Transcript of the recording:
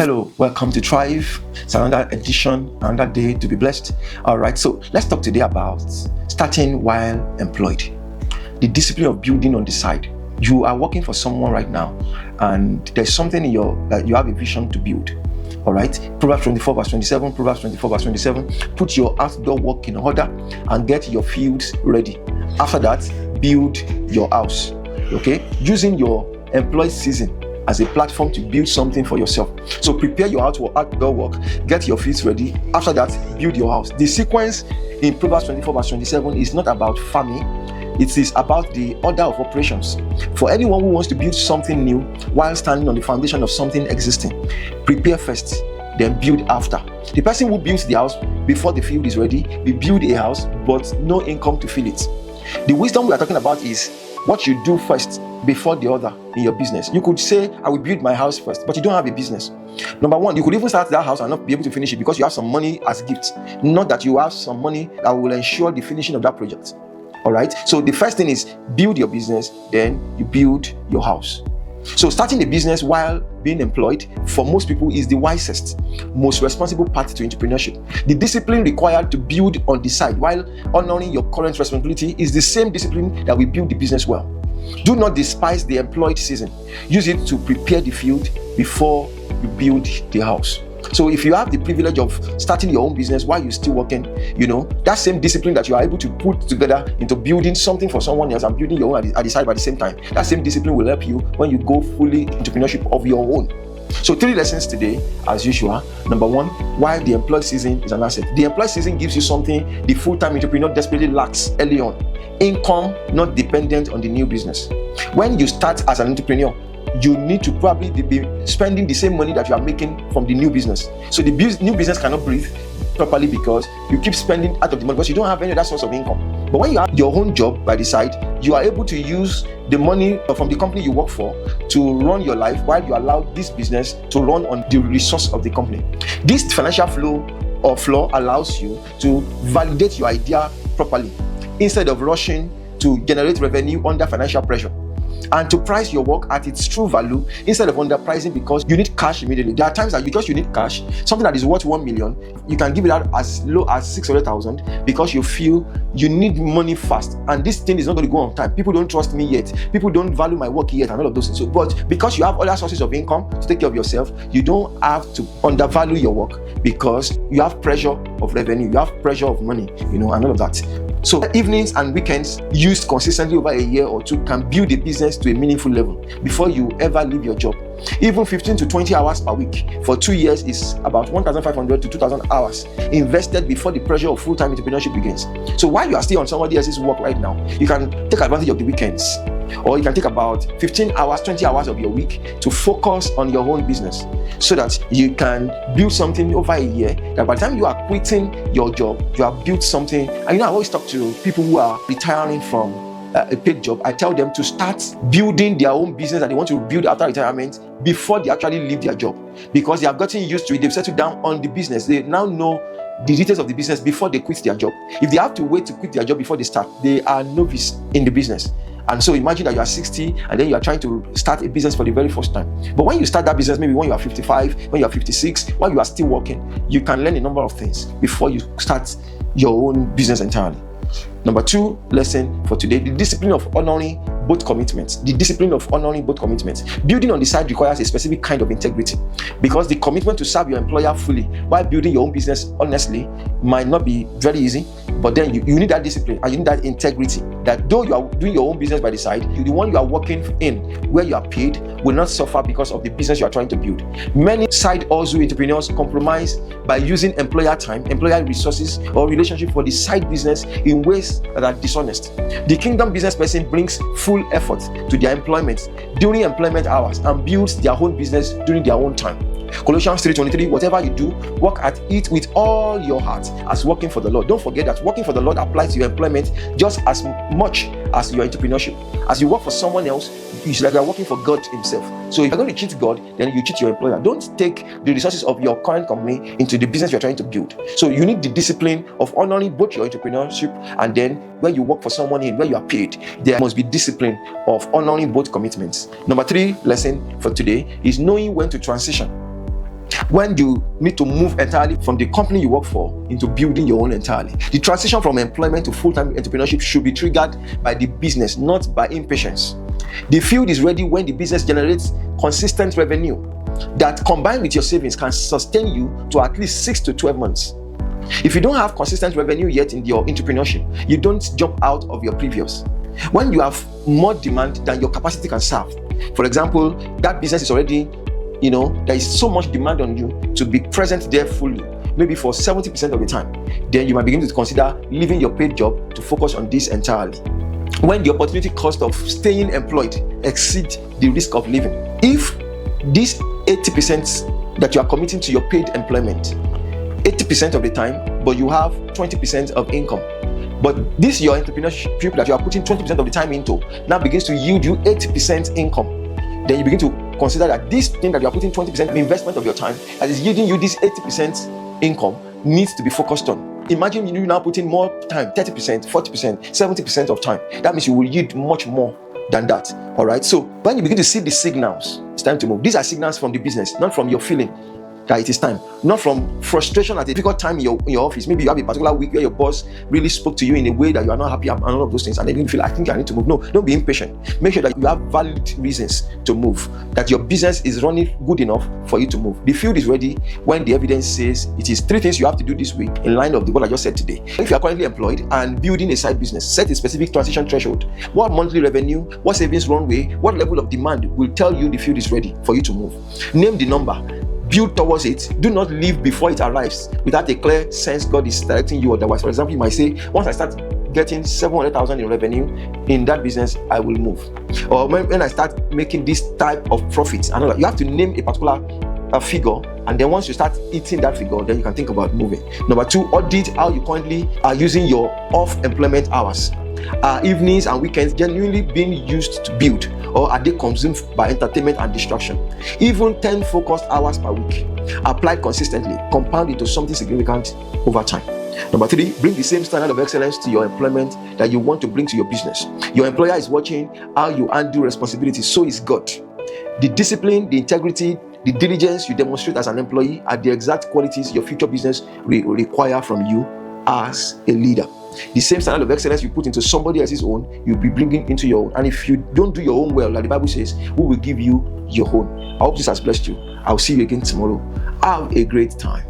Hello, welcome to Thrive. It's another edition, another day to be blessed. All right, so let's talk today about starting while employed. The discipline of building on the side. You are working for someone right now, and there's something in you have a vision to build. All right, Proverbs 24 verse 27, Proverbs 24 verse 27. Put your outdoor work in order and get your fields ready. After that, build your house. Okay, using your employed season as a platform to build something for yourself. So prepare your outdoor work, get your fields ready. After that, build your house. The sequence in Proverbs 24 verse 27 is not about farming. It is about the order of operations. For anyone who wants to build something new while standing on the foundation of something existing, prepare first, then build after. The person who builds the house before the field is ready will build a house but no income to fill it. The wisdom we are talking about is what you do first before the other in your business. You could say, I will build my house first, but you don't have a business. Number one, you could even start that house and not be able to finish it because you have some money as gifts. Not that you have some money that will ensure the finishing of that project. All right. So the first thing is build your business, then you build your house. So starting a business while being employed for most people is the wisest, most responsible path to entrepreneurship. The discipline required to build on the side while honoring your current responsibility is the same discipline that will build the business well. Do not despise the employed season. Use it to prepare the field before you build the house. So if you have the privilege of starting your own business while you're still working, that same discipline that you are able to put together into building something for someone else and building your own at the side by the same time, that same discipline will help you when you go fully entrepreneurship of your own. So 3 lessons today, as usual. Number 1, why the employed season is an asset. The employed season gives you something the full-time entrepreneur desperately lacks early on. Income not dependent on the new business. When you start as an entrepreneur, you need to probably be spending the same money that you are making from the new business. So the new business cannot breathe properly because you keep spending out of the money because you don't have any other source of income. But when you have your own job by the side, you are able to use the money from the company you work for to run your life while you allow this business to run on the resource of the company. This financial flow allows you to validate your idea properly instead of rushing to generate revenue under financial pressure, and to price your work at its true value instead of underpricing because you need cash immediately. There are times that because you need cash, something that is worth 1 million, you can give it out as low as 600,000 because you feel you need money fast, and this thing is not going to go on time. People don't trust me yet. People don't value my work yet, and all of those things. So, but because you have other sources of income to take care of yourself, you don't have to undervalue your work because you have pressure of revenue, you have pressure of money, and all of that. So evenings and weekends used consistently over a year or two can build a business to a meaningful level before you ever leave your job. Even 15 to 20 hours per week for 2 years is about 1,500 to 2,000 hours invested before the pressure of full-time entrepreneurship begins. So while you are still on somebody else's work right now, you can take advantage of the weekends, or you can take about 15 hours, 20 hours of your week to focus on your own business so that you can build something over a year that by the time you are quitting your job, you have built something. And I always talk to people who are retiring from a paid job. I tell them to start building their own business that they want to build after retirement before they actually leave their job, because they have gotten used to it. They've settled down on the business. They now know the details of the business before they quit their job. If they have to wait to quit their job before they start, they are novice in the business. And so imagine that you are 60 and then you are trying to start a business for the very first time. But when you start that business, maybe when you are 55, when you are 56, while you are still working, you can learn a number of things before you start your own business entirely. Number 2 lesson for today, the discipline of honoring both commitments. The discipline of honoring both commitments. Building on the side requires a specific kind of integrity, because the commitment to serve your employer fully while building your own business honestly might not be very easy, but then you need that discipline and you need that integrity, that though you are doing your own business by the side, the one you are working in where you are paid will not suffer because of the business you are trying to build. Many side hustle entrepreneurs compromise by using employer time, employer resources, or relationship for the side business in ways that are dishonest. The kingdom business person brings full effort to their employment during employment hours and builds their own business during their own time. Colossians 3:23, whatever you do, work at it with all your heart as working for the Lord. Don't forget that working for the Lord applies to your employment just as much as your entrepreneurship. As you work for someone else, it's like you're working for God himself. So if you're going to cheat God, then you cheat your employer. Don't take the resources of your current company into the business you're trying to build. So you need the discipline of honoring both your entrepreneurship and then when you work for someone in where you are paid, there must be discipline of honoring both commitments. Number 3 lesson for today is knowing when to transition. when you need to move entirely from the company you work for into building your own entirely. The transition from employment to full-time entrepreneurship should be triggered by the business, not by impatience. The field is ready when the business generates consistent revenue that, combined with your savings, can sustain you to at least 6 to 12 months. If you don't have consistent revenue yet in your entrepreneurship, you don't jump out of your previous. When you have more demand than your capacity can serve, for example, that business is already, there is so much demand on you to be present there fully, maybe for 70% of the time, then you might begin to consider leaving your paid job to focus on this entirely. When the opportunity cost of staying employed exceeds the risk of leaving. If this 80% that you are committing to your paid employment, 80% of the time, but you have 20% of income, but this your entrepreneurship that you are putting 20% of the time into now begins to yield you 80% income, then you begin to consider that this thing that you are putting 20% investment of your time that is yielding you this 80% income needs to be focused on. Imagine you now putting more time, 30%, 40%, 70% of time. That means you will yield much more than that. All right. So when you begin to see the signals, it's time to move. These are signals from the business, not from your feeling that it is time, not from frustration at a difficult time in your office. Maybe you have a particular week where your boss really spoke to you in a way that you are not happy and all of those things, and then you feel, I think I need to move. No, don't be impatient. Make sure that you have valid reasons to move, that your business is running good enough for you to move. The field is ready when the evidence says it is. 3 things you have to do this week in line of what I just said today. If you are currently employed and building a side business, set a specific transition threshold. What monthly revenue, what savings runway, what level of demand will tell you the field is ready for you to move. Name the number. Build towards it. Do not leave before it arrives without a clear sense God is directing you otherwise. For example, you might say, once I start getting 700,000 in revenue in that business, I will move. Or when I start making this type of profits, and all that, you have to name a particular figure, and then once you start eating that figure, then you can think about moving. Number 2, audit how you currently are using your off-employment hours. Are evenings and weekends genuinely being used to build, or are they consumed by entertainment and distraction? Even 10 focused hours per week, applied consistently, compound into something significant over time. Number 3, bring the same standard of excellence to your employment that you want to bring to your business. Your employer is watching how you handle responsibilities, so is God. The discipline, the integrity, the diligence you demonstrate as an employee are the exact qualities your future business will require from you as a leader. The same standard of excellence you put into somebody else's own, you'll be bringing into your own. And if you don't do your own well, like the Bible says, who will give you your own? I hope this has blessed you. I'll see you again tomorrow. Have a great time.